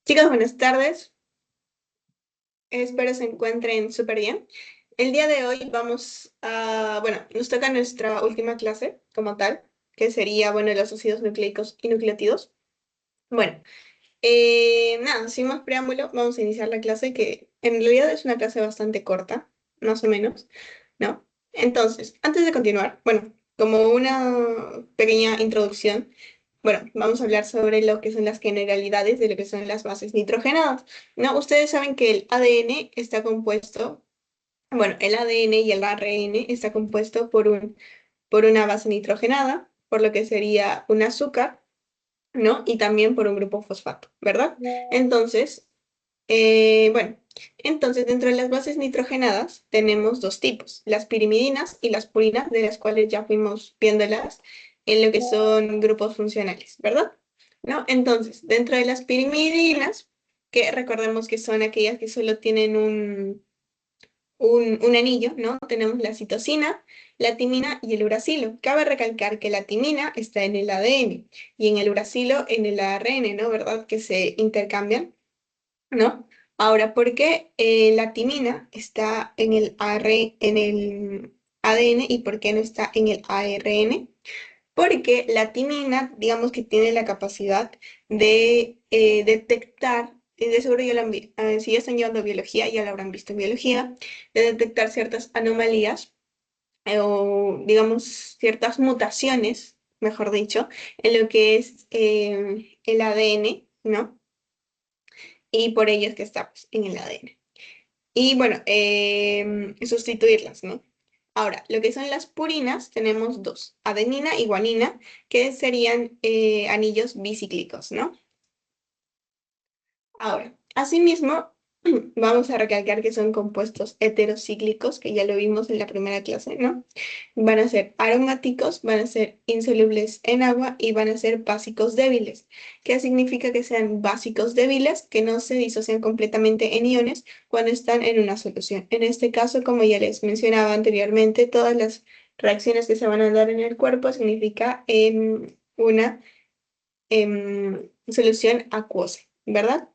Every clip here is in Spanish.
Chicos, buenas tardes. Espero se encuentren súper bien. El día de hoy nos toca nuestra última clase como tal, que sería, los ácidos nucleicos y nucleótidos. Bueno, nada, sin más preámbulo, vamos a iniciar la clase que en realidad es una clase bastante corta, más o menos, ¿no? Entonces, antes de continuar, como una pequeña introducción, vamos a hablar sobre lo que son las generalidades de lo que son las bases nitrogenadas, ¿no? Ustedes saben que el ADN está compuesto, el ADN y el ARN está compuesto por una base nitrogenada, por lo que sería un azúcar, ¿no? Y también por un grupo fosfato, ¿verdad? Entonces, eh, bueno, entonces dentro de las bases nitrogenadas tenemos dos tipos, las pirimidinas y las purinas, de las cuales ya fuimos viéndolas en lo que son grupos funcionales, ¿verdad? ¿No? Entonces, dentro de las pirimidinas, que recordemos que son aquellas que solo tienen un anillo, ¿no? Tenemos la citosina, la timina y el uracilo. Cabe recalcar que la timina está en el ADN y en el uracilo en el ARN, ¿no? ¿Verdad? Que se intercambian, ¿no? Ahora, ¿por qué la timina está en el en el ADN y por qué no está en el ARN? Porque la timina, digamos que tiene la capacidad de detectar, y de seguro si ya están llevando biología, ya lo habrán visto en biología, de detectar ciertas anomalías o, digamos, ciertas mutaciones, mejor dicho, en lo que es el ADN, ¿no? Y por ello es que está pues, en el ADN. Y sustituirlas, ¿no? Ahora, lo que son las purinas, tenemos dos, adenina y guanina, que serían anillos bicíclicos, ¿no? Ahora, asimismo, vamos a recalcar que son compuestos heterocíclicos, que ya lo vimos en la primera clase, ¿no? Van a ser aromáticos, van a ser insolubles en agua y van a ser básicos débiles. ¿Qué significa que sean básicos débiles? Que no se disocian completamente en iones cuando están en una solución. En este caso, como ya les mencionaba anteriormente, todas las reacciones que se van a dar en el cuerpo significa una solución acuosa, ¿verdad?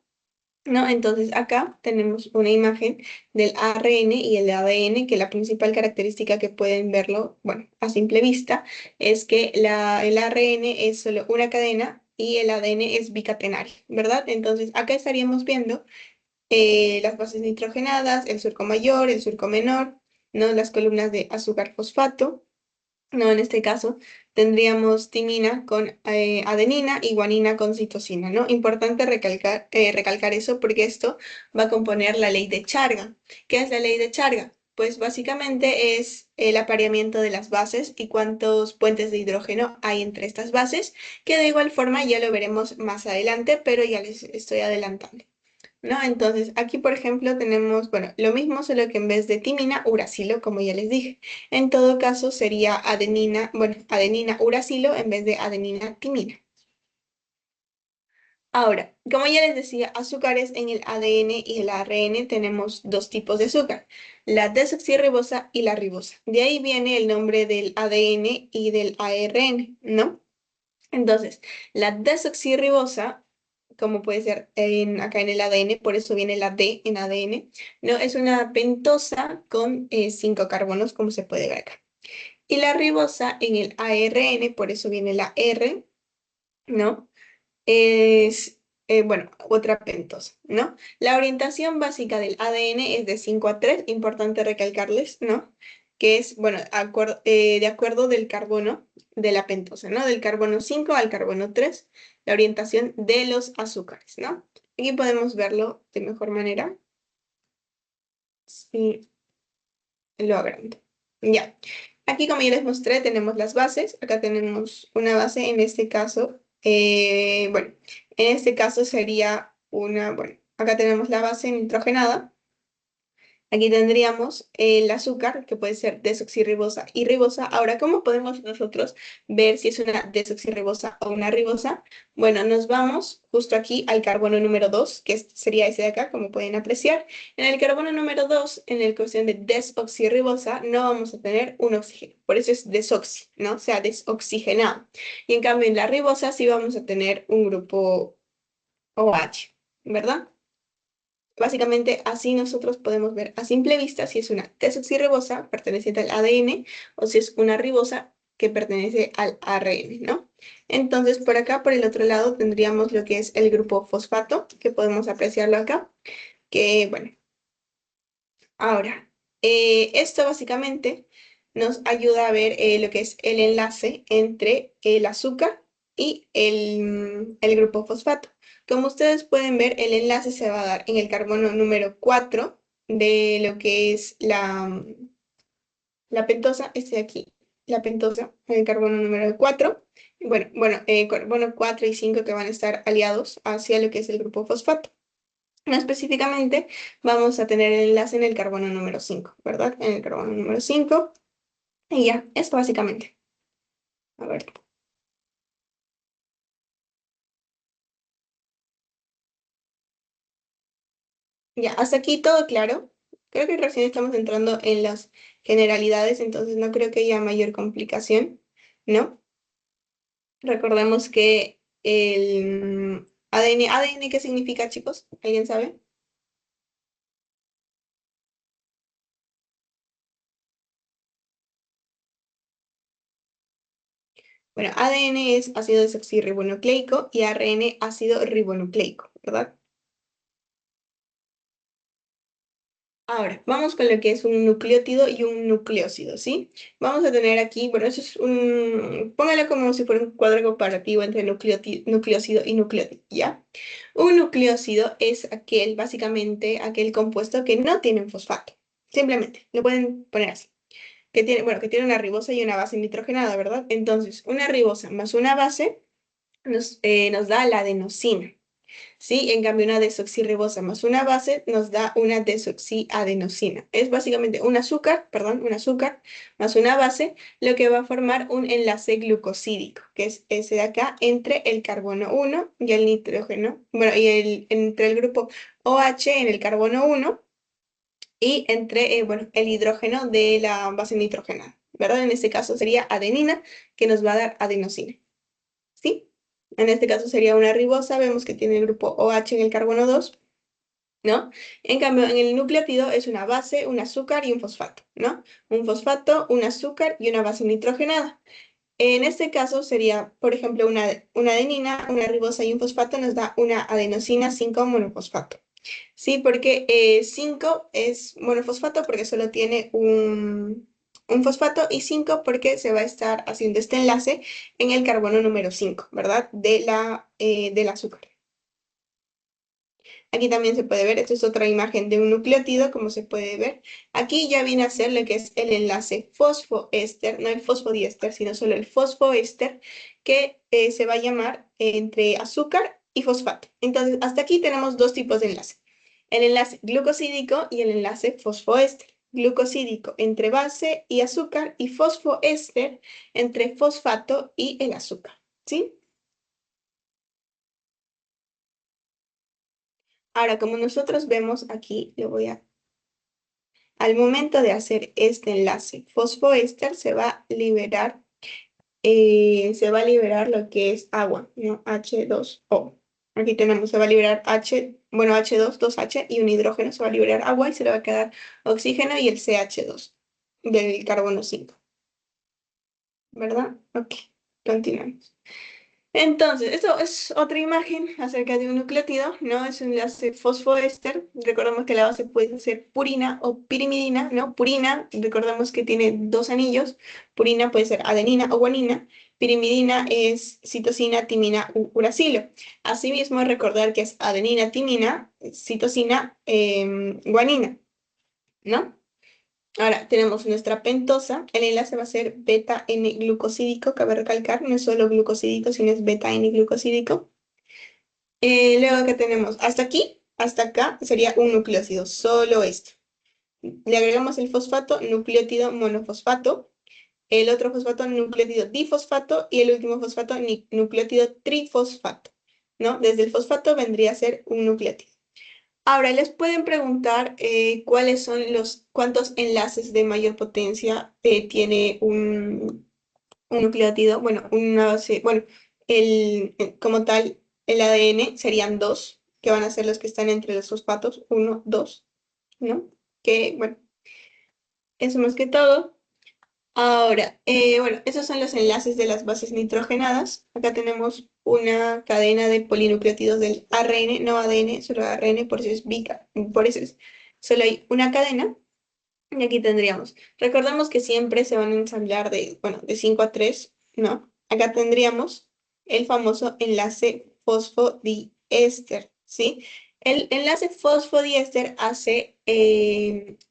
¿No? Entonces acá tenemos una imagen del ARN y el ADN, que la principal característica que pueden verlo, bueno, a simple vista, es que el ARN es solo una cadena y el ADN es bicatenario, ¿verdad? Entonces acá estaríamos viendo las bases nitrogenadas, el surco mayor, el surco menor, ¿no? Las columnas de azúcar fosfato. No, en este caso tendríamos timina con adenina y guanina con citosina, ¿no? Importante recalcar eso porque esto va a componer la ley de Charga. ¿Qué es la ley de Charga? Pues básicamente es el apareamiento de las bases y cuántos puentes de hidrógeno hay entre estas bases, que de igual forma ya lo veremos más adelante, pero ya les estoy adelantando. ¿No? Entonces, aquí, por ejemplo, tenemos, lo mismo, solo que en vez de timina, uracilo, como ya les dije. En todo caso, sería adenina, adenina uracilo en vez de adenina timina. Ahora, como ya les decía, azúcares en el ADN y el ARN tenemos dos tipos de azúcar, la desoxirribosa y la ribosa. De ahí viene el nombre del ADN y del ARN, ¿no? Entonces, la desoxirribosa, como puede ser acá en el ADN, por eso viene la D en ADN, ¿no? Es una pentosa con 5 carbonos, como se puede ver acá. Y la ribosa en el ARN, por eso viene la R, ¿no? Es, otra pentosa, ¿no? La orientación básica del ADN es de 5 a 3, importante recalcarles, ¿no? Que es, de acuerdo del carbono de la pentosa, ¿no? Del carbono 5 al carbono 3, la orientación de los azúcares, ¿no? Aquí podemos verlo de mejor manera. Si lo agrando. Ya. Aquí, como ya les mostré, tenemos las bases. Acá tenemos una base, en este caso, en este caso sería acá tenemos la base nitrogenada. Aquí tendríamos el azúcar, que puede ser desoxirribosa y ribosa. Ahora, ¿cómo podemos nosotros ver si es una desoxirribosa o una ribosa? Bueno, nos vamos justo aquí al carbono número 2, que sería ese de acá, como pueden apreciar. En el carbono número 2, en el cuestión de desoxirribosa, no vamos a tener un oxígeno. Por eso es desoxi, ¿no? O sea, desoxigenado. Y en cambio, en la ribosa sí vamos a tener un grupo OH. ¿verdad? Básicamente así nosotros podemos ver a simple vista si es una desoxirribosa perteneciente al ADN o si es una ribosa que pertenece al ARN, ¿no? Entonces por acá, por el otro lado, tendríamos lo que es el grupo fosfato, que podemos apreciarlo acá, que bueno, ahora, esto básicamente nos ayuda a ver lo que es el enlace entre el azúcar y el grupo fosfato. Como ustedes pueden ver, el enlace se va a dar en el carbono número 4 de lo que es la pentosa, este de aquí, la pentosa, en el carbono número 4. Carbono 4 y 5 que van a estar aliados hacia lo que es el grupo fosfato. No específicamente, vamos a tener el enlace en el carbono número 5, ¿verdad? En el carbono número 5. Y ya, esto básicamente. A ver, ya, hasta aquí todo claro. Creo que recién estamos entrando en las generalidades, entonces no creo que haya mayor complicación, ¿no? Recordemos que el ADN, ¿qué significa, chicos? ¿Alguien sabe? Bueno, ADN es ácido desoxirribonucleico y ARN ácido ribonucleico, ¿verdad? Ahora, vamos con lo que es un nucleótido y un nucleócido, ¿sí? Vamos a tener aquí, bueno, eso es póngalo como si fuera un cuadro comparativo entre nucleócido y nucleótido, ¿ya? Un nucleócido es aquel, básicamente, aquel compuesto que no tiene un fosfato, simplemente, lo pueden poner así, que tiene, bueno, que tiene una ribosa y una base nitrogenada, ¿verdad? Entonces, una ribosa más una base nos da la adenosina. ¿Sí? En cambio, una desoxirribosa más una base nos da una desoxiadenosina. Es básicamente un azúcar, perdón, un azúcar más una base, lo que va a formar un enlace glucosídico, que es ese de acá, entre el carbono 1 y el nitrógeno, bueno, entre el grupo OH en el carbono 1 y entre, bueno, el hidrógeno de la base nitrogenada, ¿verdad? En este caso sería adenina, que nos va a dar adenosina. ¿Sí? En este caso sería una ribosa, vemos que tiene el grupo OH en el carbono 2, ¿no? En cambio, en el nucleótido es una base, un azúcar y un fosfato, ¿no? Un fosfato, un azúcar y una base nitrogenada. En este caso sería, por ejemplo, una adenina, una ribosa y un fosfato nos da una adenosina 5 monofosfato. Sí, porque 5 es monofosfato porque solo tiene un fosfato y 5 porque se va a estar haciendo este enlace en el carbono número 5, ¿verdad? Del azúcar. Aquí también se puede ver, esta es otra imagen de un nucleótido, como se puede ver. Aquí ya viene a ser lo que es el enlace fosfoéster, no el fosfodiéster, sino solo el fosfoéster, que se va a llamar entre azúcar y fosfato. Entonces, hasta aquí tenemos dos tipos de enlace. El enlace glucosídico y el enlace fosfoéster. Glucosídico entre base y azúcar y fosfoéster entre fosfato y el azúcar. ¿Sí? Ahora, como nosotros vemos aquí, al momento de hacer este enlace fosfoéster se va a liberar lo que es agua, ¿no? H2O. Aquí tenemos, se va a liberar H2 2H y un hidrógeno, se va a liberar agua y se le va a quedar oxígeno y el CH2 del carbono 5, ¿verdad? Ok, continuamos. Entonces, esto es otra imagen acerca de un nucleótido, ¿no? Es un enlace fosfoéster. Recordemos que la base puede ser purina o pirimidina, ¿no? Purina, recordemos que tiene dos anillos. Purina puede ser adenina o guanina. Pirimidina es citosina, timina u uracilo. Asimismo, recordar que es adenina, timina, citosina, guanina, ¿no? Ahora tenemos nuestra pentosa. El enlace va a ser beta N-glucosídico. Cabe recalcar, no es solo glucosídico, sino es beta N-glucosídico. Luego que tenemos hasta aquí, hasta acá, sería un nucleócido, solo esto. Le agregamos el fosfato, nucleótido monofosfato. El otro fosfato, nucleótido difosfato. Y el último fosfato, nucleótido trifosfato. ¿No? Desde el fosfato vendría a ser un nucleótido. Ahora, les pueden preguntar cuáles son cuántos enlaces de mayor potencia tiene un nucleótido. Bueno, como tal, el ADN serían dos. que van a ser los que están entre los fosfatos, uno, 2, ¿no? Que, bueno, eso más que todo. Ahora, bueno, esos son los enlaces de las bases nitrogenadas. Acá tenemos una cadena de polinucleótidos del ARN, no ADN, solo ARN, por eso es bica, por eso es, solo hay una cadena. Y aquí tendríamos, recordamos que siempre se van a ensamblar de, bueno, de 5 a 3, ¿no? Acá tendríamos el famoso enlace fosfodiéster, ¿sí? El enlace fosfodiéster hace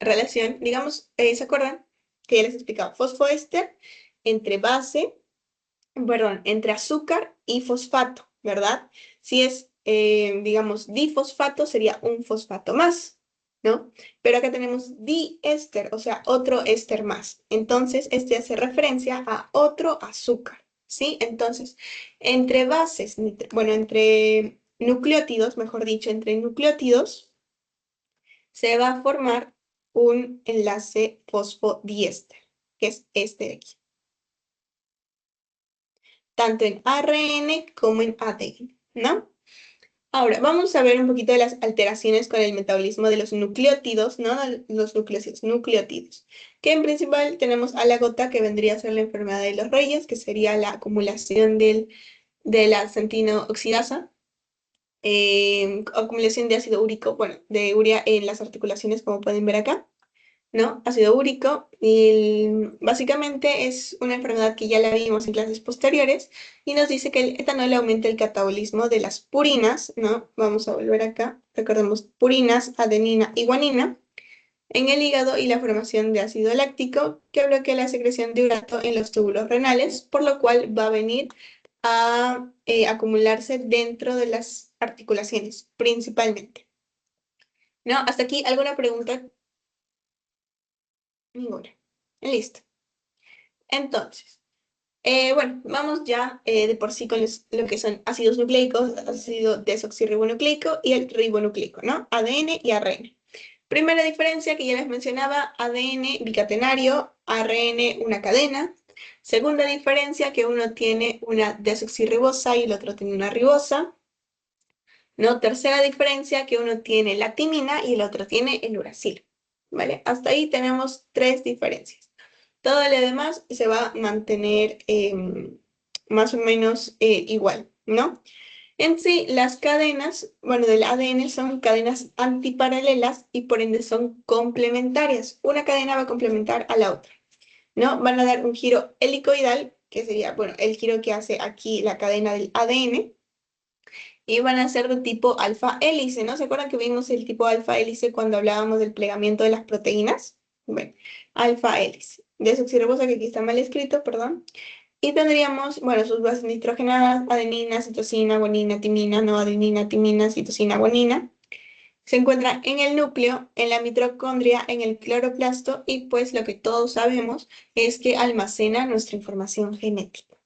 relación, digamos, ¿se acuerdan? Que ya les explicaba, fosfoéster entre base, perdón, entre azúcar y fosfato, ¿verdad? Si es, digamos, difosfato, sería un fosfato más, ¿no? Pero acá tenemos diéster, o sea, otro éster más. Entonces, este hace referencia a otro azúcar, ¿sí? Entonces, entre bases, bueno, entre nucleótidos, mejor dicho, entre nucleótidos, se va a formar un enlace fosfodiéster, que es este de aquí, tanto en ARN como en ADN, ¿no? Ahora, vamos a ver un poquito de las alteraciones con el metabolismo de los nucleótidos, ¿no? Los nucleótidos, que en principal tenemos a la gota, que vendría a ser la enfermedad de los reyes, que sería la acumulación de la santina oxidasa, acumulación de ácido úrico, bueno, de urea en las articulaciones, como pueden ver acá. ¿No? Ácido úrico. Y básicamente es una enfermedad que ya la vimos en clases posteriores y nos dice que el etanol aumenta el catabolismo de las purinas, ¿no? Vamos a volver acá. Recordemos purinas, adenina y guanina en el hígado y la formación de ácido láctico que bloquea la secreción de urato en los túbulos renales, por lo cual va a venir a acumularse dentro de las articulaciones, principalmente. ¿No? ¿Hasta aquí alguna pregunta? Ninguna. Listo. Entonces, bueno, vamos ya de por sí con lo que son ácidos nucleicos, ácido desoxirribonucleico y el ribonucleico, ¿no? ADN y ARN. Primera diferencia que ya les mencionaba, ADN bicatenario, ARN una cadena. Segunda diferencia que uno tiene una desoxirribosa y el otro tiene una ribosa, ¿no? Tercera diferencia que uno tiene la timina y el otro tiene el uracilo, ¿vale? Hasta ahí tenemos tres diferencias. Todo lo demás se va a mantener más o menos igual, ¿no? En sí, las cadenas, bueno, del ADN son cadenas antiparalelas y por ende son complementarias. Una cadena va a complementar a la otra, ¿no? Van a dar un giro helicoidal, que sería, bueno, el giro que hace aquí la cadena del ADN, y van a ser de tipo alfa hélice, ¿no? ¿Se acuerdan que vimos el tipo alfa hélice cuando hablábamos del plegamiento de las proteínas? Bueno, alfa hélice. Desoxirribosa, que aquí está mal escrito, perdón. Y tendríamos, bueno, sus bases nitrogenadas, adenina, citosina, guanina, timina, no adenina, timina, citosina, guanina. Se encuentra en el núcleo, en la mitocondria, en el cloroplasto y pues lo que todos sabemos es que almacena nuestra información genética.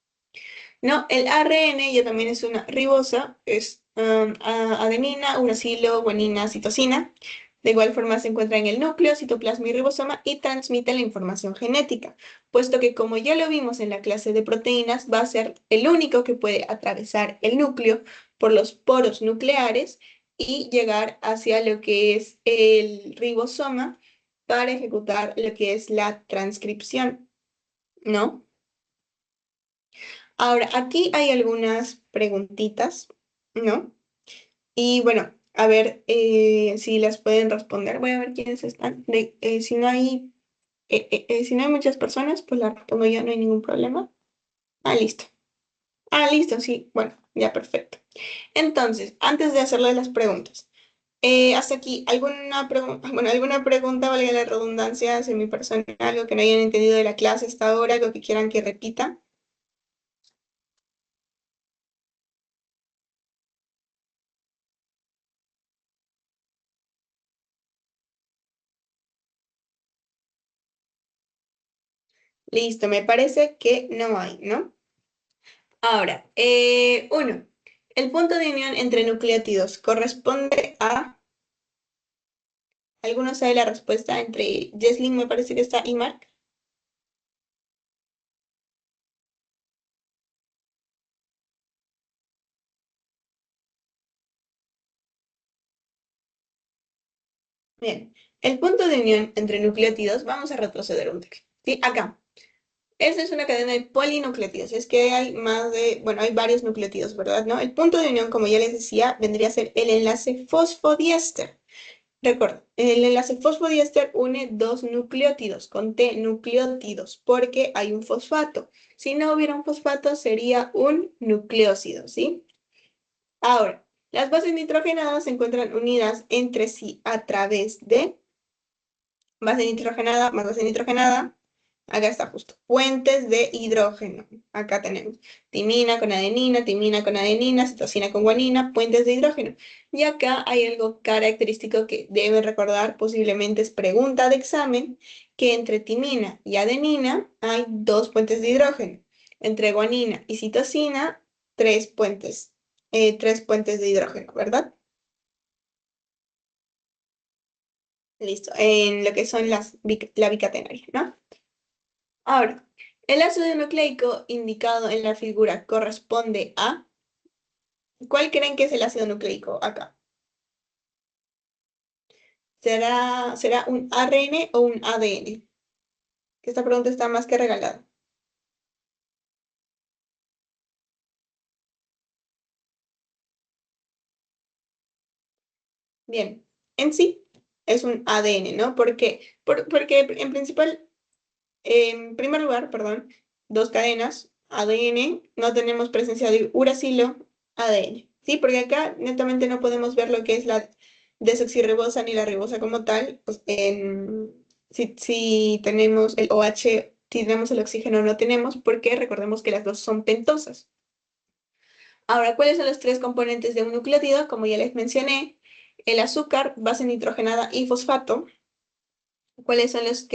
No, el ARN ya también es una ribosa, es adenina, uracilo, guanina, citosina. De igual forma se encuentra en el núcleo, citoplasma y ribosoma y transmite la información genética, puesto que como ya lo vimos en la clase de proteínas, va a ser el único que puede atravesar el núcleo por los poros nucleares y llegar hacia lo que es el ribosoma para ejecutar lo que es la transcripción, ¿no? Ahora, aquí hay algunas preguntitas, ¿no? Y bueno, a ver si las pueden responder. Voy a ver quiénes están. Si no hay muchas personas, pues la respondo yo, no hay ningún problema. Ah, listo. Ah, listo, sí. Bueno, ya perfecto. Entonces, antes de hacerle las preguntas, hasta aquí, ¿alguna pregunta? Bueno, alguna pregunta, valga la redundancia, semipersonal, algo que no hayan entendido de la clase hasta ahora, algo que quieran que repita. Listo, me parece que no hay, ¿no? Ahora, uno, el punto de unión entre nucleótidos corresponde a, ¿alguno sabe la respuesta entre Jesslyn, me parece que está, y Mark? Bien, el punto de unión entre nucleótidos, vamos a retroceder un toque. ¿Sí? Acá. Esta es una cadena de polinucleótidos. Es que hay más de, bueno, hay varios nucleótidos, ¿verdad? ¿No? El punto de unión, como ya les decía, vendría a ser el enlace fosfodiéster. Recuerda, el enlace fosfodiéster une dos nucleótidos, con T nucleótidos, porque hay un fosfato. Si no hubiera un fosfato, sería un nucleósido, ¿sí? Ahora, las bases nitrogenadas se encuentran unidas entre sí a través de base nitrogenada más base nitrogenada. Acá está justo. Puentes de hidrógeno. Acá tenemos timina con adenina, citosina con guanina, puentes de hidrógeno. Y acá hay algo característico que deben recordar, posiblemente es pregunta de examen, que entre timina y adenina hay dos puentes de hidrógeno. Entre guanina y citosina, tres puentes de hidrógeno, ¿verdad? Listo. En lo que son la bicatenaria, ¿no? Ahora, el ácido nucleico indicado en la figura corresponde a... ¿Cuál creen que es el ácido nucleico acá? ¿Será un ARN o un ADN? Esta pregunta está más que regalada. Bien, en sí es un ADN, ¿no? Porque en primer lugar, perdón, dos cadenas, ADN, no tenemos presencia de uracilo, ADN. Sí, porque acá netamente no podemos ver lo que es la desoxirribosa ni la ribosa como tal. Pues, si tenemos el OH, si tenemos el oxígeno, no tenemos, porque recordemos que las dos son pentosas. Ahora, ¿cuáles son los tres componentes de un nucleótido? Como ya les mencioné, el azúcar, base nitrogenada y fosfato. ¿Cuáles son los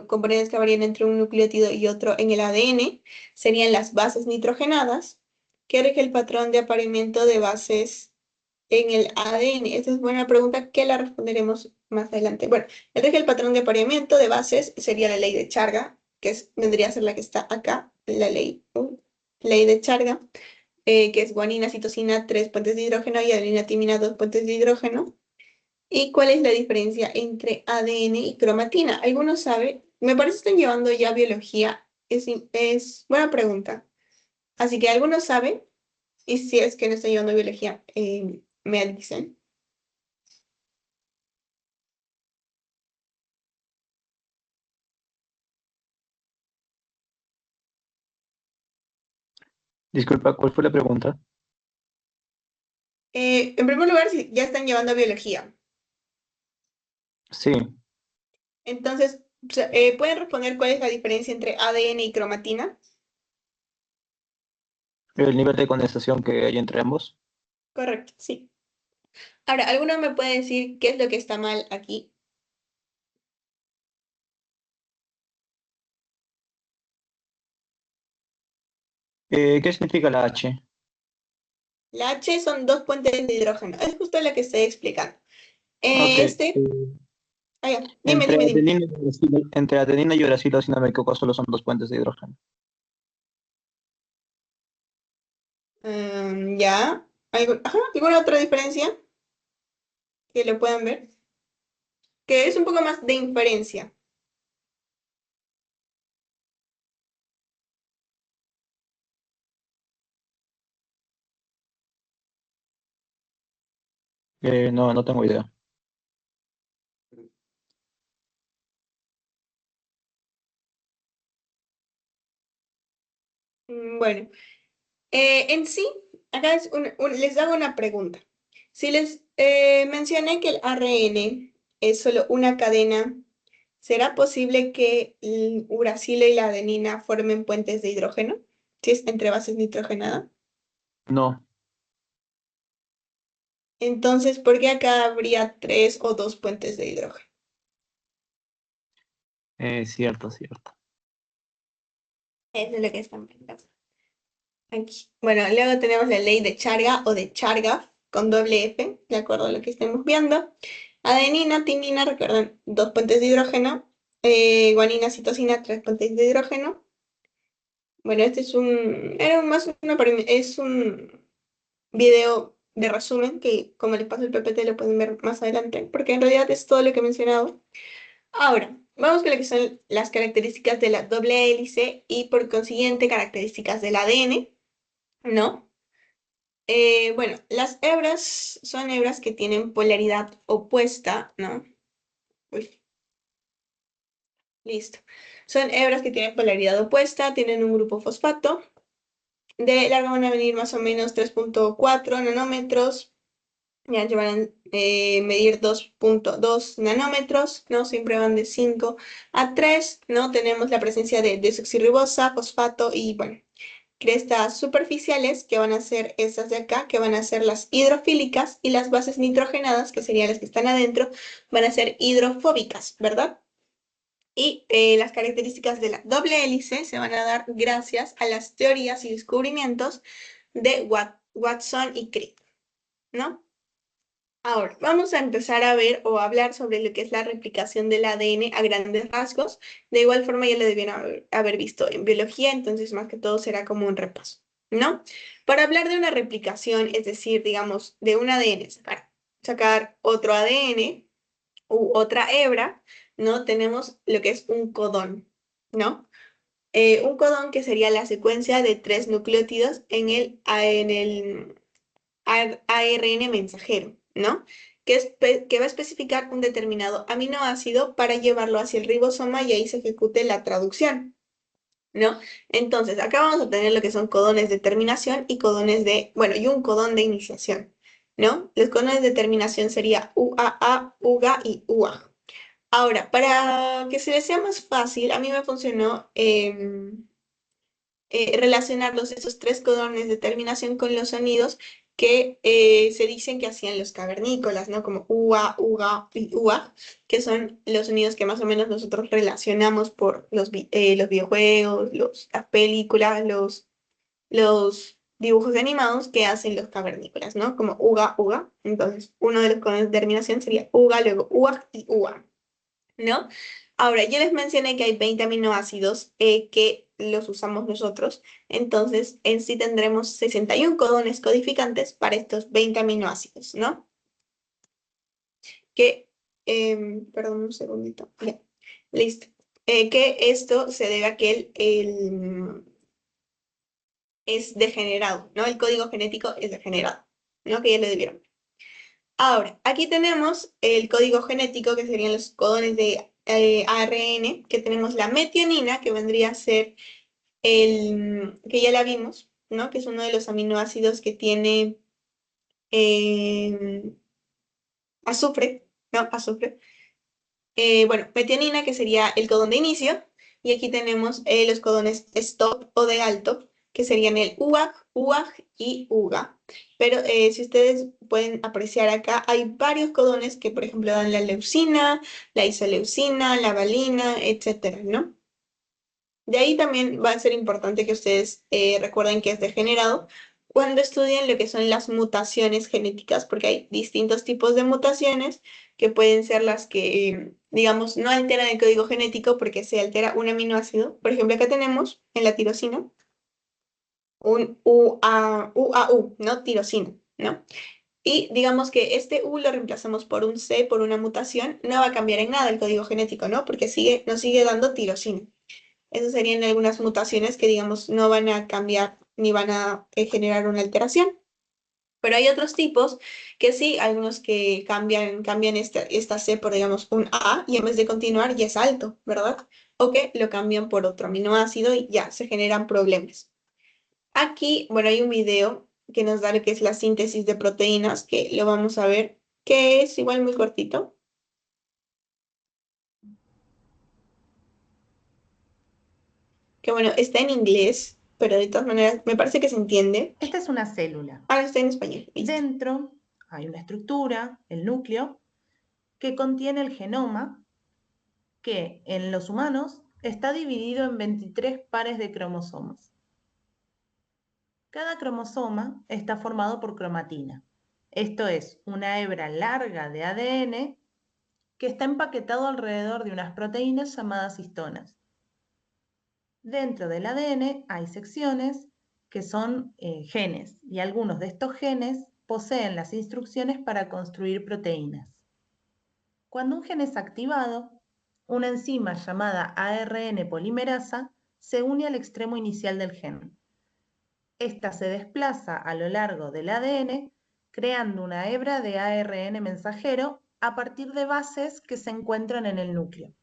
componentes que varían entre un nucleótido y otro en el ADN? Serían las bases nitrogenadas, que rige el patrón de apareamiento de bases en el ADN. Esta es buena pregunta que la responderemos más adelante. Bueno, rige el patrón de apareamiento de bases sería la ley de Charga, vendría a ser la que está acá, la ley de Charga, que es guanina, citosina, tres puentes de hidrógeno y adenina, timina, dos puentes de hidrógeno. ¿Y cuál es la diferencia entre ADN y cromatina? ¿Alguno sabe? Me parece que están llevando ya biología. Es buena pregunta. Así que alguno sabe, y si es que no están llevando biología, me dicen. Disculpa, ¿cuál fue la pregunta? En primer lugar, si ya están llevando biología. Sí, Entonces, ¿pueden responder cuál es la diferencia entre ADN y cromatina? el nivel de condensación que hay entre ambos. Correcto, sí. Ahora, ¿alguno me puede decir qué es lo que está mal aquí? ¿Qué significa la H? La H son dos puentes de hidrógeno. Es justo lo que estoy explicando. Ok. Este, ya, dime, dime, dime. Entre adenina y uracilo, si no me equivoco, solo son dos puentes de hidrógeno. Ya. ¿Alguna otra diferencia que lo puedan ver? Que es un poco más de inferencia. No, no tengo idea. Bueno, en sí, acá les hago una pregunta. Si les mencioné que el ARN es solo una cadena, ¿será posible que el uracilo y la adenina formen puentes de hidrógeno? Si es entre bases nitrogenadas. No, Entonces, ¿por qué acá habría tres o dos puentes de hidrógeno? cierto, cierto. Eso es lo que están pensando. Aquí. Bueno, luego tenemos la ley de Charga o de Chargaff con doble F, de acuerdo a lo que estemos viendo. Adenina, timina, recuerdan, dos puentes de hidrógeno. Guanina, citosina, tres puentes de hidrógeno. Bueno, este es un video de resumen, que como les paso el PPT lo pueden ver más adelante, porque en realidad es todo lo que he mencionado. Ahora, vamos con lo que son las características de la doble hélice y por consiguiente características del ADN, ¿no? Bueno, las hebras son hebras que tienen polaridad opuesta, ¿no? Uy, listo. Son hebras que tienen polaridad opuesta, tienen un grupo fosfato. De largo van a venir más o menos 3.4 nanómetros. Ya van a medir 2.2 nanómetros, ¿no? Siempre van de 5 a 3, ¿no? Tenemos la presencia de desoxirribosa, fosfato y, bueno, crestas superficiales, que van a ser estas de acá, que van a ser las hidrofílicas, y las bases nitrogenadas, que serían las que están adentro, van a ser hidrofóbicas, ¿verdad? Y las características de la doble hélice se van a dar gracias a las teorías y descubrimientos de Watson y Crick, ¿no? Ahora, vamos a empezar a ver o a hablar sobre lo que es la replicación del ADN a grandes rasgos. De igual forma ya lo debieron haber visto en biología, entonces más que todo será como un repaso, ¿no? Para hablar de una replicación, es decir, digamos, de un ADN, sacar otro ADN u otra hebra, ¿no? Tenemos lo que es un codón, ¿no? Un codón que sería la secuencia de 3 nucleótidos en el ARN mensajero, ¿no? Que va a especificar un determinado aminoácido para llevarlo hacia el ribosoma y ahí se ejecute la traducción, ¿no? Entonces, acá vamos a tener lo que son codones de terminación y codones de, bueno, y un codón de iniciación, ¿no? Los codones de terminación sería UAA, UGA y UA. Ahora, para que se les sea más fácil, a mí me funcionó relacionarlos esos 3 codones de terminación con los sonidos que se dicen que hacían los cavernícolas, ¿no? Como ua, uga y ua, que son los sonidos que más o menos nosotros relacionamos por los videojuegos, las películas, los dibujos animados que hacen los cavernícolas, ¿no? Como uga, uga. Entonces, uno de los codones de terminación sería uga, luego ua y ua, ¿no? Ahora, yo les mencioné que hay 20 aminoácidos que los usamos nosotros, entonces en sí tendremos 61 codones codificantes para estos 20 aminoácidos, ¿no? Que, perdón un segundito, ya, listo. Que esto se debe a que es degenerado, ¿no? El código genético es degenerado, ¿no? Que ya lo debieron. Ahora, aquí tenemos el código genético, que serían los codones de ARN, que tenemos la metionina, que vendría a ser que ya la vimos, ¿no? Que es uno de los aminoácidos que tiene eh, azufre, ¿no? Azufre. Bueno, metionina, que sería el codón de inicio, y aquí tenemos los codones stop o de alto, que serían el UAG, UAG y UGA. Pero si ustedes pueden apreciar acá, hay varios codones que, por ejemplo, dan la leucina, la isoleucina, la valina, etcétera, ¿no? De ahí también va a ser importante que ustedes recuerden que es degenerado cuando estudien lo que son las mutaciones genéticas, porque hay distintos tipos de mutaciones que pueden ser las que, digamos, no alteran el código genético porque se altera un aminoácido. Por ejemplo, acá tenemos en la tirosina un UAU, ¿no? Tirosina, ¿no? Y digamos que este U lo reemplazamos por un C, por una mutación, no va a cambiar en nada el código genético, ¿no? Porque nos sigue dando tirosina. Esas serían algunas mutaciones que, digamos, no van a cambiar ni van a generar una alteración. Pero hay otros tipos que sí, algunos que cambian esta C por, digamos, un A y en vez de continuar ya es alto, ¿verdad? O que lo cambian por otro aminoácido y ya se generan problemas. Aquí, bueno, hay un video que nos da lo que es la síntesis de proteínas, que lo vamos a ver, que es igual muy cortito, que bueno, está en inglés, pero de todas maneras me parece que se entiende. Esta es una célula. Ahora está en español, listo. Dentro hay una estructura, el núcleo, que contiene el genoma, que en los humanos está dividido en 23 pares de cromosomas. Cada cromosoma está formado por cromatina. Esto es una hebra larga de ADN que está empaquetado alrededor de unas proteínas llamadas histonas. Dentro del ADN hay secciones que son genes, y algunos de estos genes poseen las instrucciones para construir proteínas. Cuando un gen es activado, una enzima llamada ARN polimerasa se une al extremo inicial del gen. Esta se desplaza a lo largo del ADN, creando una hebra de ARN mensajero a partir de bases que se encuentran en el núcleo.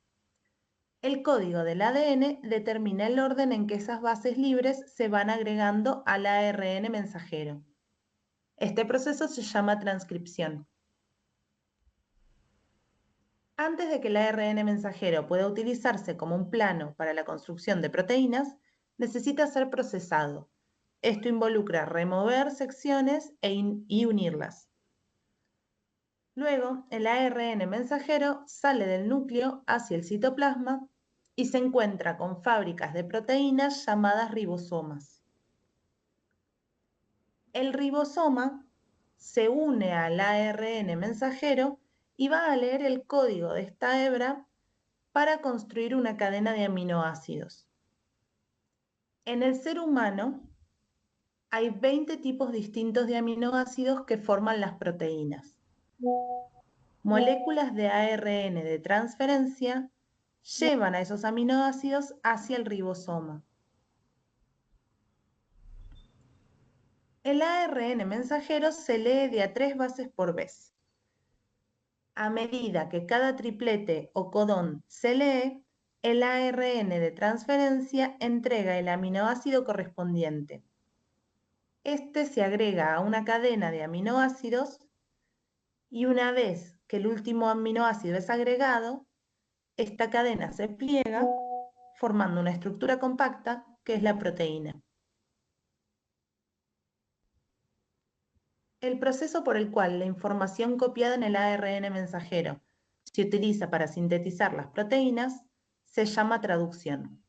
El código del ADN determina el orden en que esas bases libres se van agregando al ARN mensajero. Este proceso se llama transcripción. Antes de que el ARN mensajero pueda utilizarse como un plano para la construcción de proteínas, necesita ser procesado. Esto involucra remover secciones y unirlas. Luego, el ARN mensajero sale del núcleo hacia el citoplasma y se encuentra con fábricas de proteínas llamadas ribosomas. El ribosoma se une al ARN mensajero y va a leer el código de esta hebra para construir una cadena de aminoácidos. En el ser humano hay 20 tipos distintos de aminoácidos que forman las proteínas. Moléculas de ARN de transferencia llevan a esos aminoácidos hacia el ribosoma. El ARN mensajero se lee de a 3 bases por vez. A medida que cada triplete o codón se lee, el ARN de transferencia entrega el aminoácido correspondiente. Este se agrega a una cadena de aminoácidos y una vez que el último aminoácido es agregado, esta cadena se pliega formando una estructura compacta que es la proteína. El proceso por el cual la información copiada en el ARN mensajero se utiliza para sintetizar las proteínas se llama traducción.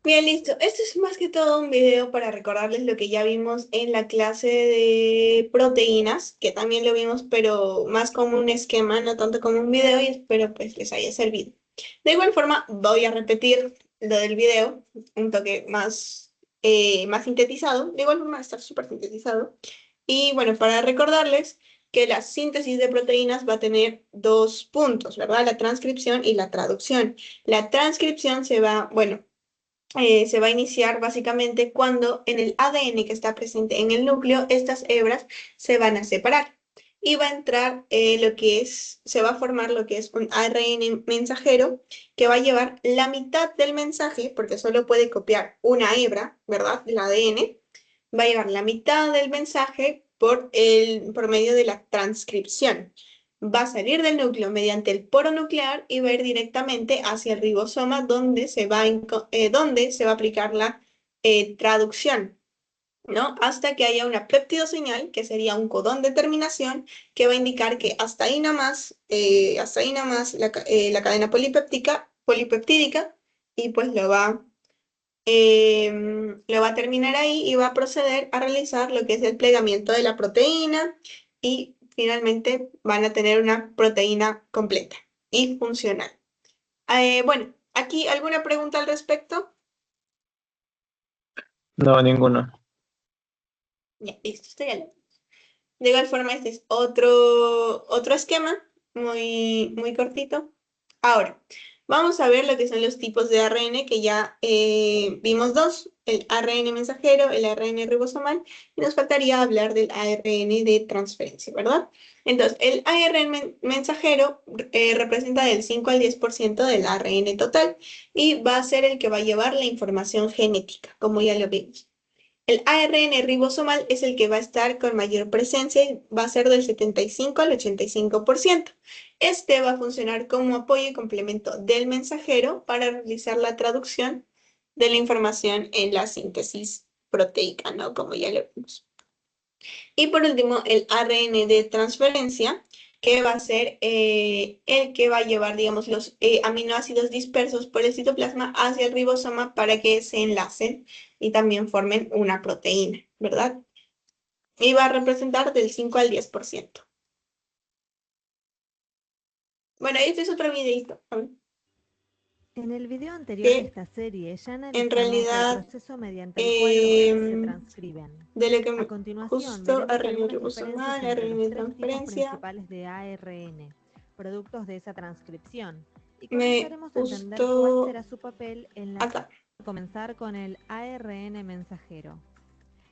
Bien, listo. Esto es más que todo un video para recordarles lo que ya vimos en la clase de proteínas, que también lo vimos, pero más como un esquema, no tanto como un video, y espero pues les haya servido. De igual forma, voy a repetir lo del video, un toque más sintetizado. De igual forma, va a estar súper sintetizado. Y bueno, para recordarles que la síntesis de proteínas va a tener 2 puntos, ¿verdad? La transcripción y la traducción. La transcripción se va a iniciar básicamente cuando en el ADN que está presente en el núcleo, estas hebras se van a separar y va a entrar se va a formar lo que es un ARN mensajero que va a llevar la mitad del mensaje, porque solo puede copiar una hebra, ¿verdad? Del ADN, va a llevar la mitad del mensaje por medio de la transcripción. Va a salir del núcleo mediante el poro nuclear y va a ir directamente hacia el ribosoma donde se va a aplicar la traducción, ¿no? Hasta que haya una péptido-señal, que sería un codón de terminación, que va a indicar que hasta ahí nomás la cadena polipeptídica, y pues lo va a terminar ahí y va a proceder a realizar lo que es el plegamiento de la proteína y finalmente van a tener una proteína completa y funcional. Bueno, ¿aquí alguna pregunta al respecto? No, ninguno. Ya, listo, estoy ya. De igual forma, este es otro esquema muy cortito. Ahora, vamos a ver lo que son los tipos de ARN, que ya vimos 2, el ARN mensajero, el ARN ribosomal, y nos faltaría hablar del ARN de transferencia, ¿verdad? Entonces, el ARN mensajero representa del 5 al 10% del ARN total y va a ser el que va a llevar la información genética, como ya lo vimos. El ARN ribosomal es el que va a estar con mayor presencia y va a ser del 75 al 85%. Este va a funcionar como apoyo y complemento del mensajero para realizar la traducción de la información en la síntesis proteica, ¿no? Como ya lo vimos. Y por último, el ARN de transferencia, que va a ser el que va a llevar, digamos, los aminoácidos dispersos por el citoplasma hacia el ribosoma para que se enlacen y también formen una proteína, ¿verdad? Y va a representar del 5 al 10%. Bueno, este es otro videito. A ver. En el video anterior de que esta serie ya en analizamos realidad el proceso mediante el cual los genes se em, transcriben. de lo A que continuación justo veremos ARN algunas ribosomal, diferencias entre ARN los de 3 tipos transferencia, principales de ARN, productos de esa transcripción, y me comenzaremos a entender cuál justo será su papel en la... acá. Vamos a comenzar con el ARN mensajero.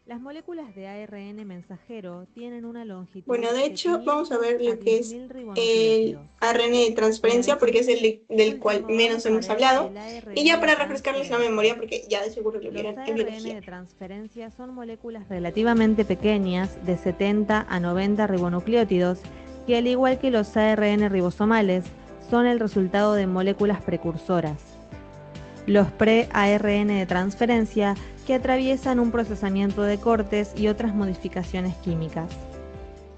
Las moléculas de ARN mensajero tienen una longitud Bueno, de de hecho, vamos a 500 ver a lo que es 10.000 el ribonucleótidos. ARN de Una transferencia, vez porque es del cual último, menos vamos a hemos ver hablado. el ARN Y ya para de refrescarles la transferencia. memoria, porque ya de seguro lo Los vieron en ARN biología. de transferencia son moléculas relativamente pequeñas, de 70 a 90 ribonucleótidos, que al igual que los ARN ribosomales, son el resultado de moléculas precursoras. Los pre-ARN de transferencia, que atraviesan un procesamiento de cortes y otras modificaciones químicas.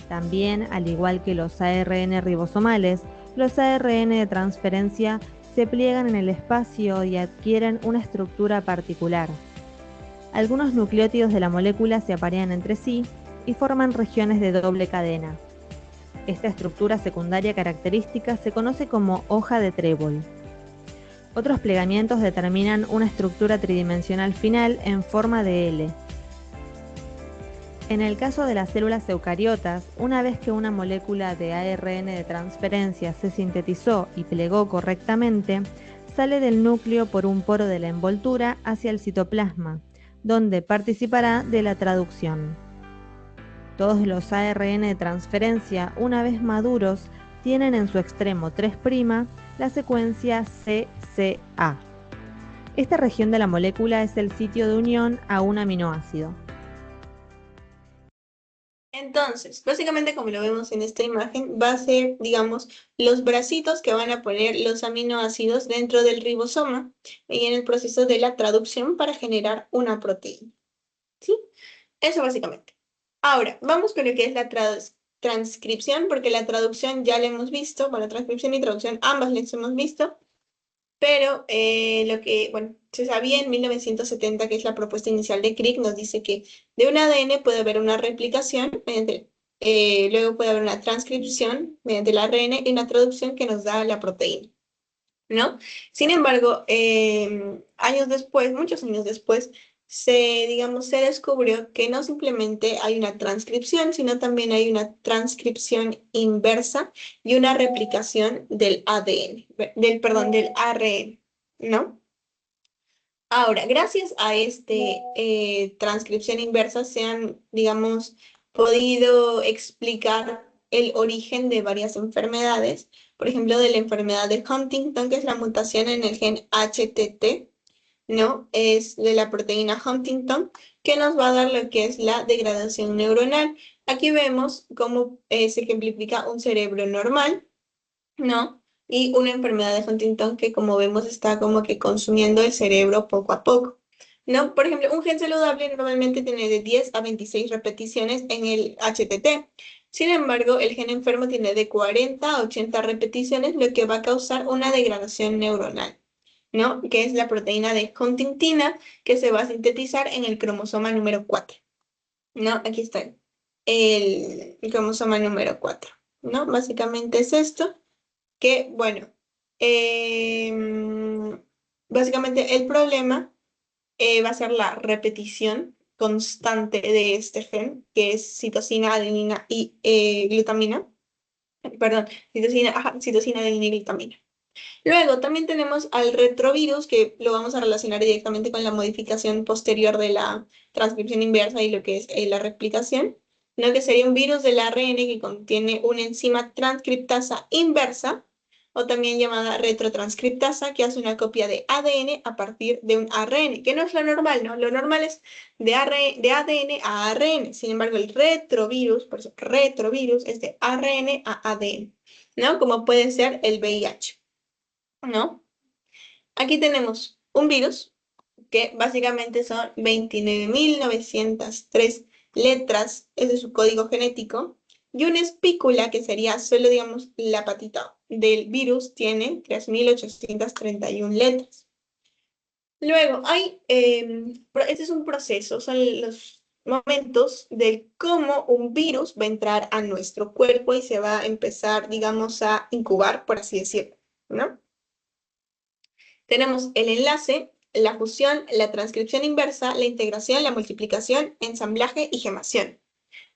También, al igual que los ARN ribosomales, los ARN de transferencia se pliegan en el espacio y adquieren una estructura particular. Algunos nucleótidos de la molécula se aparean entre sí y forman regiones de doble cadena. Esta estructura secundaria característica se conoce como hoja de trébol. Otros plegamientos determinan una estructura tridimensional final en forma de L. En el caso de las células eucariotas, una vez que una molécula de ARN de transferencia se sintetizó y plegó correctamente, sale del núcleo por un poro de la envoltura hacia el citoplasma, donde participará de la traducción. Todos los ARN de transferencia, una vez maduros, tienen en su extremo 3' la secuencia CCA. Esta región de la molécula es el sitio de unión a un aminoácido. Entonces, básicamente como lo vemos en esta imagen, va a ser, digamos, los bracitos que van a poner los aminoácidos dentro del ribosoma y en el proceso de la traducción para generar una proteína. ¿Sí? Eso básicamente. Ahora, vamos con lo que es la transcripción, porque la traducción ya la hemos visto, bueno, transcripción y traducción ambas las hemos visto, pero lo que, bueno, se sabía en 1970, que es la propuesta inicial de Crick, nos dice que de un ADN puede haber una replicación, luego puede haber una transcripción mediante el ARN y una traducción que nos da la proteína, ¿no? Sin embargo, años después, muchos años después, digamos, se descubrió que no simplemente hay una transcripción, sino también hay una transcripción inversa y una replicación del ADN, perdón, del ARN, ¿no? Ahora, gracias a este transcripción inversa se han, digamos, podido explicar el origen de varias enfermedades, por ejemplo, de la enfermedad de Huntington, que es la mutación en el gen HTT, ¿no? Es de la proteína Huntington, que nos va a dar lo que es la degradación neuronal. Aquí vemos cómo se ejemplifica un cerebro normal, ¿no? Y una enfermedad de Huntington que, como vemos, está como que consumiendo el cerebro poco a poco, ¿no? Por ejemplo, un gen saludable normalmente tiene de 10 a 26 repeticiones en el HTT. Sin embargo, el gen enfermo tiene de 40 a 80 repeticiones, lo que va a causar una degradación neuronal, ¿no? Que es la proteína de Huntingtina, que se va a sintetizar en el cromosoma número 4, ¿no? Aquí está el cromosoma número 4, ¿no? Básicamente es esto que, bueno, em, básicamente el problema va a ser la repetición constante de este gen, que es citosina, adenina y glutamina. Perdón, citosina, ajá, citosina, adenina y glutamina. Luego también tenemos al retrovirus, que lo vamos a relacionar directamente con la modificación posterior de la transcripción inversa y lo que es la replicación, ¿no? Que sería un virus del ARN que contiene una enzima transcriptasa inversa, o también llamada retrotranscriptasa, que hace una copia de ADN a partir de un ARN, que no es lo normal, ¿no? Lo normal es de ADN a ARN. Sin embargo, el retrovirus, por eso retrovirus, es de ARN a ADN, ¿no? Como puede ser el VIH. ¿No? Aquí tenemos un virus que básicamente son 29.903 letras, ese es su código genético, y una espícula que sería solo, digamos, la patita del virus tiene 3.831 letras. Luego, este es un proceso, son los momentos de cómo un virus va a entrar a nuestro cuerpo y se va a empezar, digamos, a incubar, por así decirlo, ¿no? Tenemos el enlace, la fusión, la transcripción inversa, la integración, la multiplicación, ensamblaje y gemación,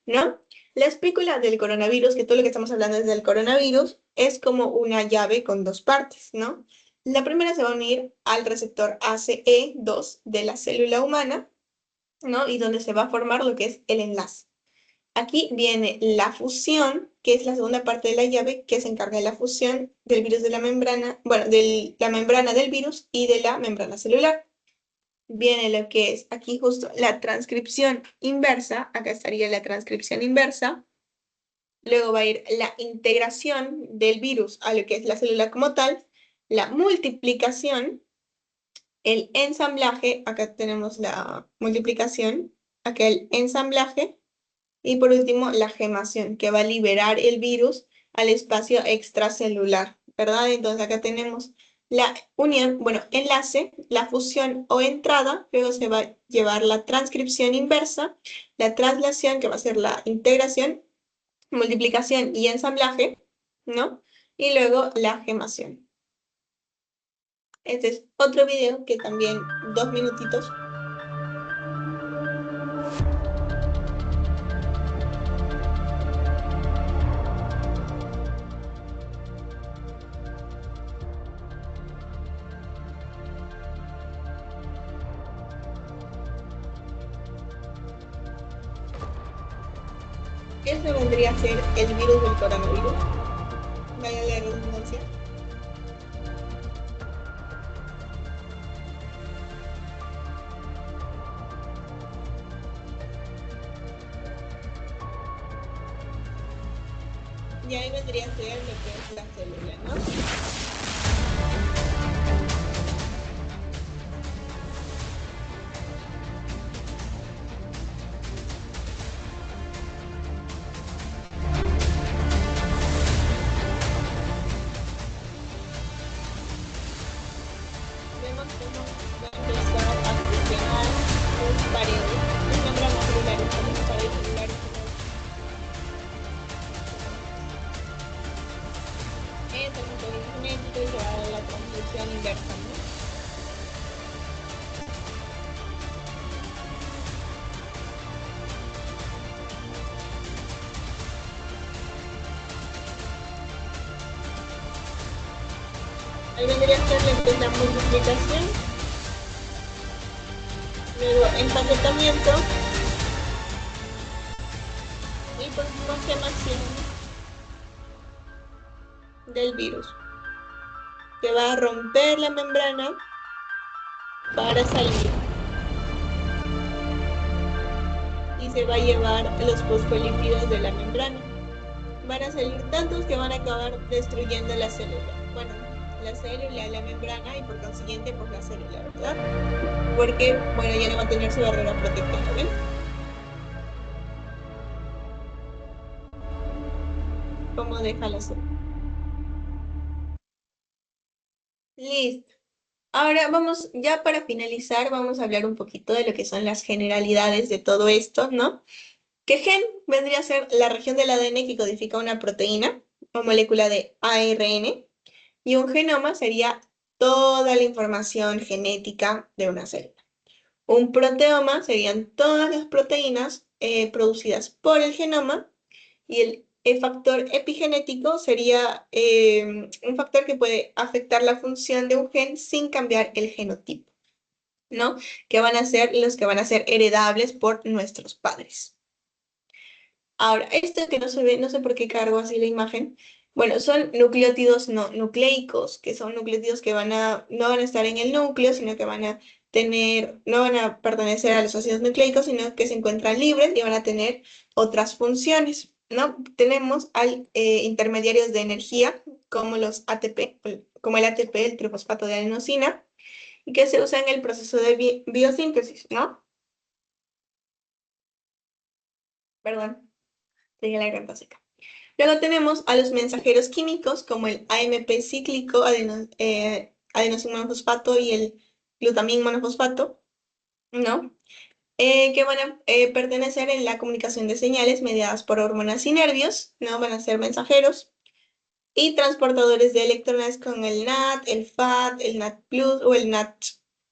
¿no? La espícula del coronavirus, que todo lo que estamos hablando es del coronavirus, es como una llave con dos partes, ¿no? La primera se va a unir al receptor ACE2 de la célula humana, ¿no? Y donde se va a formar lo que es el enlace. Aquí viene la fusión, que es la segunda parte de la llave, que se encarga de la fusión del virus de la membrana, bueno, de la membrana del virus y de la membrana celular. Viene lo que es aquí justo la transcripción inversa, acá estaría la transcripción inversa. Luego va a ir la integración del virus a lo que es la célula como tal, la multiplicación, el ensamblaje, acá tenemos la multiplicación, acá el ensamblaje, y por último la gemación, que va a liberar el virus al espacio extracelular, ¿verdad? Entonces acá tenemos la unión, bueno, enlace, la fusión o entrada, luego se va a llevar la transcripción inversa, la traslación, que va a ser la integración, multiplicación y ensamblaje, ¿no? Y luego la gemación. Este es otro video que también 2 minutitos. Este vendría a ser el virus del coronavirus. Vaya la redundancia. Y ahí vendría a ser lo que es la célula, ¿no? Vemos cómo va a empezar a funcionar un paredes, un membrana celular, un paredes celulares. Es el código genético y se va a dar la transcripción inversa, ¿no? Ahí vendría a ser lo que es la multiplicación, luego empaquetamiento y por último gemación del virus, que va a romper la membrana para salir y se va a llevar los fosfolípidos de la membrana. Van a salir tantos que van a acabar destruyendo la célula. Bueno, la célula, la membrana y por consiguiente pues la célula, ¿verdad? Porque, bueno, ya no va a tener su barrera protectora, ¿ven? ¿Cómo deja la célula? Listo. Ahora vamos, ya para finalizar, vamos a hablar un poquito de lo que son las generalidades de todo esto, ¿no? Que gen vendría a ser la región del ADN que codifica una proteína o molécula de ARN, y un genoma sería toda la información genética de una célula. Un proteoma serían todas las proteínas producidas por el genoma, y el factor epigenético sería un factor que puede afectar la función de un gen sin cambiar el genotipo, ¿no? Que van a ser los que van a ser heredables por nuestros padres. Ahora, esto que no se ve, no sé por qué cargo así la imagen. Bueno, son nucleótidos no nucleicos, que son nucleótidos que no van a estar en el núcleo, sino que van a tener, no van a pertenecer a los ácidos nucleicos, sino que se encuentran libres y van a tener otras funciones, ¿no? Tenemos intermediarios de energía, como los ATP, como el ATP, el trifosfato de adenosina, y que se usa en el proceso de biosíntesis, ¿no? Perdón, tenía la garganta seca. Luego tenemos a los mensajeros químicos como el AMP cíclico, adenosín monofosfato y el glutamín monofosfato, ¿no? Que van a pertenecer en la comunicación de señales mediadas por hormonas y nervios, ¿no? Van a ser mensajeros. y transportadores de electrones con el NAD, el FAD, el NAD+, o el NAD,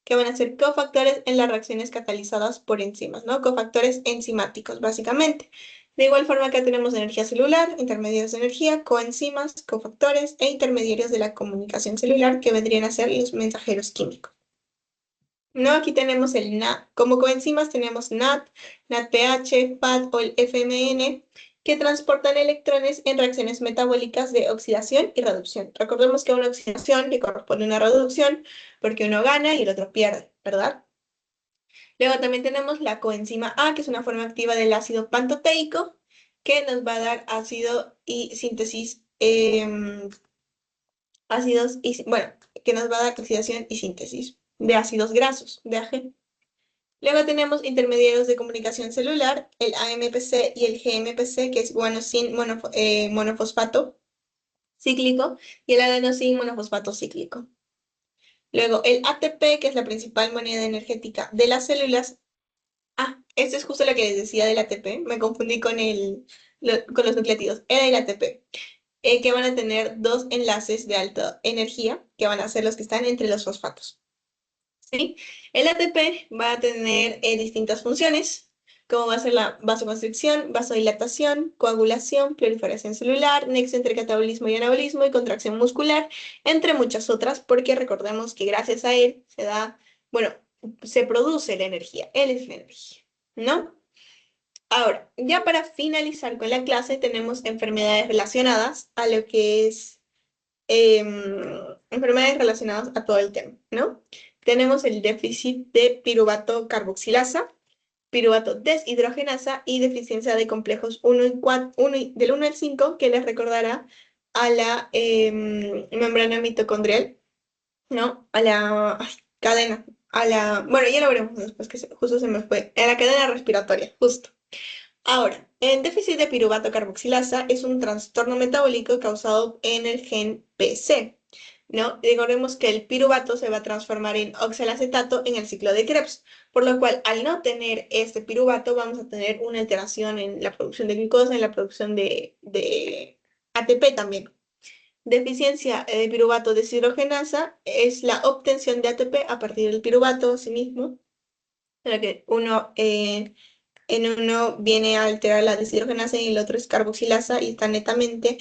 que van a ser cofactores en las reacciones catalizadas por enzimas, ¿no? Cofactores enzimáticos, básicamente. De igual forma, acá tenemos energía celular, intermediarios de energía, coenzimas, cofactores e intermediarios de la comunicación celular, que vendrían a ser los mensajeros químicos. No, aquí tenemos el NAD. Como coenzimas tenemos NAD, NADPH, FAD o el FMN, que transportan electrones en reacciones metabólicas de oxidación y reducción. Recordemos que una oxidación le corresponde a una reducción porque uno gana y el otro pierde, ¿verdad? Luego también tenemos la coenzima A, que es una forma activa del ácido pantoteico, que nos va a dar ácido y síntesis, bueno, que nos va a dar oxidación y síntesis de ácidos grasos, de AG. Luego tenemos intermediarios de comunicación celular, el AMPC y el GMPC, que es guanosin monofosfato cíclico, y el adenosin monofosfato cíclico. Luego el ATP, que es la principal moneda energética de las células. Ah, esto es justo lo que les decía del ATP, me confundí con con los nucleótidos. Era el ATP, que van a tener dos enlaces de alta energía, que van a ser los que están entre los fosfatos. ¿Sí? El ATP va a tener distintas funciones, como va a ser la vasoconstricción, vasodilatación, coagulación, proliferación celular, nexo entre catabolismo y anabolismo y contracción muscular, entre muchas otras, porque recordemos que gracias a él se produce la energía. Él es la energía, ¿no? Ahora, ya para finalizar con la clase, tenemos enfermedades relacionadas a lo que es enfermedades relacionadas a todo el tema, ¿no? Tenemos el déficit de piruvato carboxilasa, piruvato deshidrogenasa y deficiencia de complejos 1 y 4, del 1 al 5, que les recordará a la membrana mitocondrial, ¿no? A la cadena, bueno, ya lo veremos después, que justo se me fue, a la cadena respiratoria, justo. Ahora, el déficit de piruvato carboxilasa es un trastorno metabólico causado en el gen PC, ¿no? Recordemos que el piruvato se va a transformar en oxalacetato en el ciclo de Krebs, por lo cual al no tener este piruvato vamos a tener una alteración en la producción de glucosa, en la producción de ATP también. Deficiencia de piruvato deshidrogenasa es la obtención de ATP a partir del piruvato a sí mismo, para que en uno viene a alterar la deshidrogenasa y el otro es carboxilasa y está netamente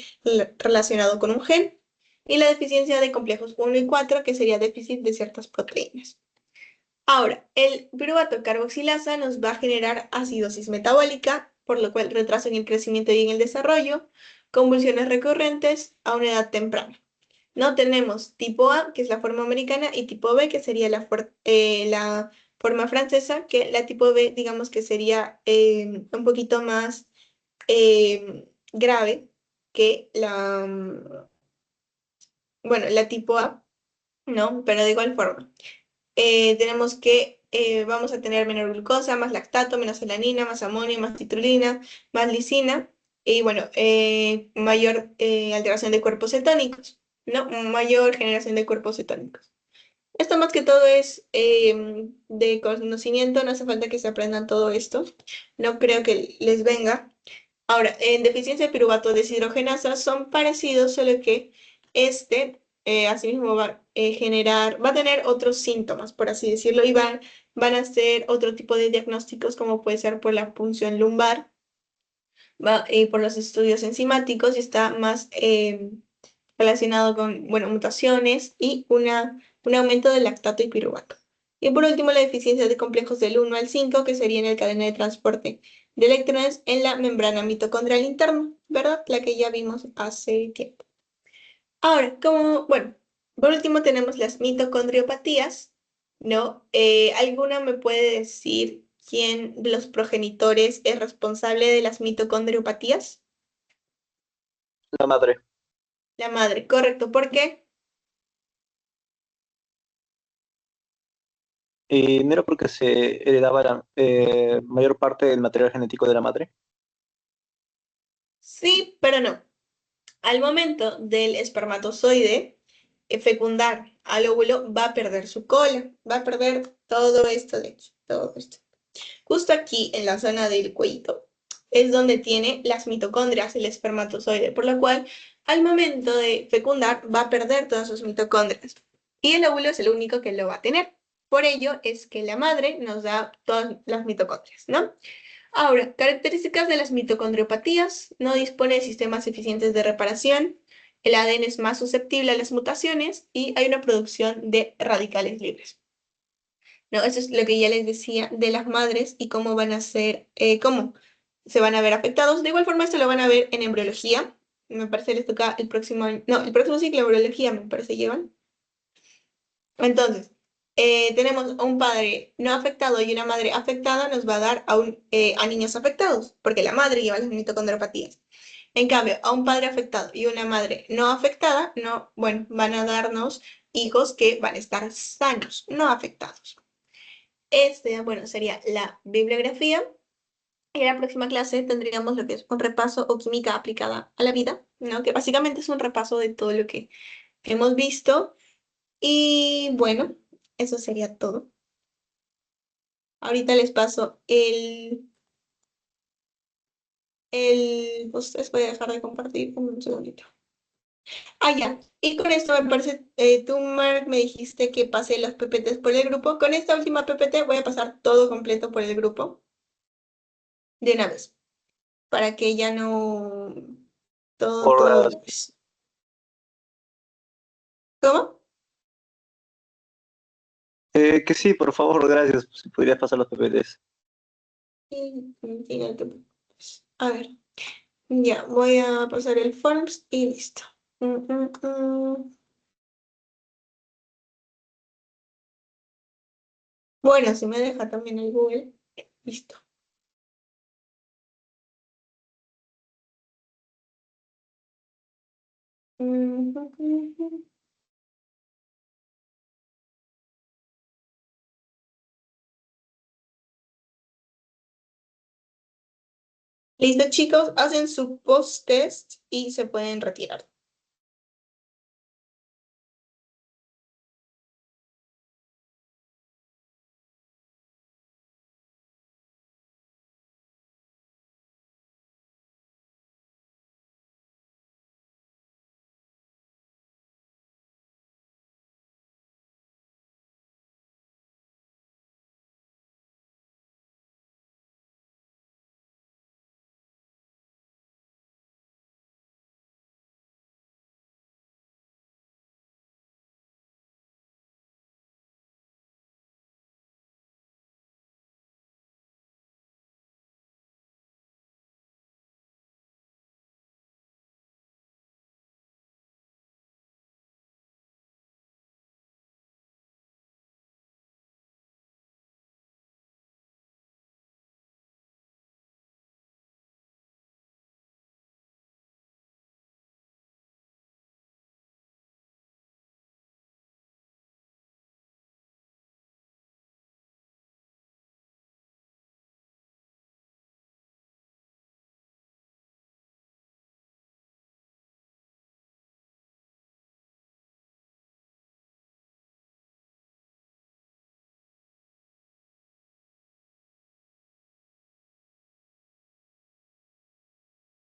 relacionado con un gen. Y la deficiencia de complejos 1 y 4, que sería déficit de ciertas proteínas. Ahora, el piruvato carboxilasa nos va a generar acidosis metabólica, por lo cual retraso en el crecimiento y en el desarrollo, convulsiones recurrentes a una edad temprana. No tenemos tipo A, que es la forma americana, y tipo B, que sería la forma francesa, que la tipo B, digamos que sería un poquito más grave que la tipo A, ¿no? Pero de igual forma. Tenemos que vamos a tener menor glucosa, más lactato, menos alanina, más amonio, más citrulina, más lisina, y bueno, mayor alteración de cuerpos cetónicos, ¿no? Mayor generación de cuerpos cetónicos. Esto más que todo es de conocimiento, no hace falta que se aprendan todo esto, no creo que les venga. Ahora, en deficiencia de piruvato deshidrogenasa son parecidos, solo que asimismo va a va a tener otros síntomas, por así decirlo, y van a ser otro tipo de diagnósticos, como puede ser por la punción lumbar, por los estudios enzimáticos, y está más relacionado con, bueno, mutaciones y un aumento del lactato y piruvato. Y por último, la deficiencia de complejos del 1 al 5, que sería en el cadena de transporte de electrones en la membrana mitocondrial interna, ¿verdad? La que ya vimos hace tiempo. Ahora, por último tenemos las mitocondriopatías, ¿no? ¿Alguna me puede decir quién de los progenitores es responsable de las mitocondriopatías? La madre. La madre, correcto. ¿Por qué? ¿No era porque se heredaba la mayor parte del material genético de la madre? Sí, pero no. Al momento del espermatozoide fecundar al óvulo, va a perder su cola, va a perder todo esto de aquí, todo esto. Justo aquí en la zona del cuellito es donde tiene las mitocondrias el espermatozoide, por lo cual al momento de fecundar va a perder todas sus mitocondrias y el óvulo es el único que lo va a tener. Por ello es que la madre nos da todas las mitocondrias, ¿no? Ahora, características de las mitocondriopatías. No dispone de sistemas eficientes de reparación, el ADN es más susceptible a las mutaciones y hay una producción de radicales libres. ¿No? Eso es lo que ya les decía de las madres y cómo van a ser, cómo se van a ver afectados. De igual forma, esto lo van a ver en embriología. Me parece les toca el próximo año, no, el próximo ciclo de embriología, me parece llevan. Entonces, tenemos un padre no afectado y una madre afectada, nos va a dar a niños afectados, porque la madre lleva las mitocondriopatías. En cambio, a un padre afectado y una madre no afectada, no, bueno, van a darnos hijos que van a estar sanos, no afectados. Bueno, sería la bibliografía. Y en la próxima clase tendríamos lo que es un repaso o química aplicada a la vida, ¿no? Que básicamente es un repaso de todo lo que hemos visto. Y bueno, eso sería todo. Ahorita les paso pues les voy a dejar de compartir un segundito. Ah, ya. Y con esto me parece, tú, Mark, me dijiste que pasé los PPTs por el grupo. Con esta última PPT voy a pasar todo completo por el grupo de una vez, para que ya no todo Por, después. ¿Cómo? que sí, por favor, gracias. Si podrías pasar los PPTs. Sí, sí, no te preocupes. A ver, ya, voy a pasar el forms y listo. Mm, mm, mm. Bueno, si me deja también el Google, listo. Mm, mm, mm, mm. Listo, chicos, hacen su post-test y se pueden retirar.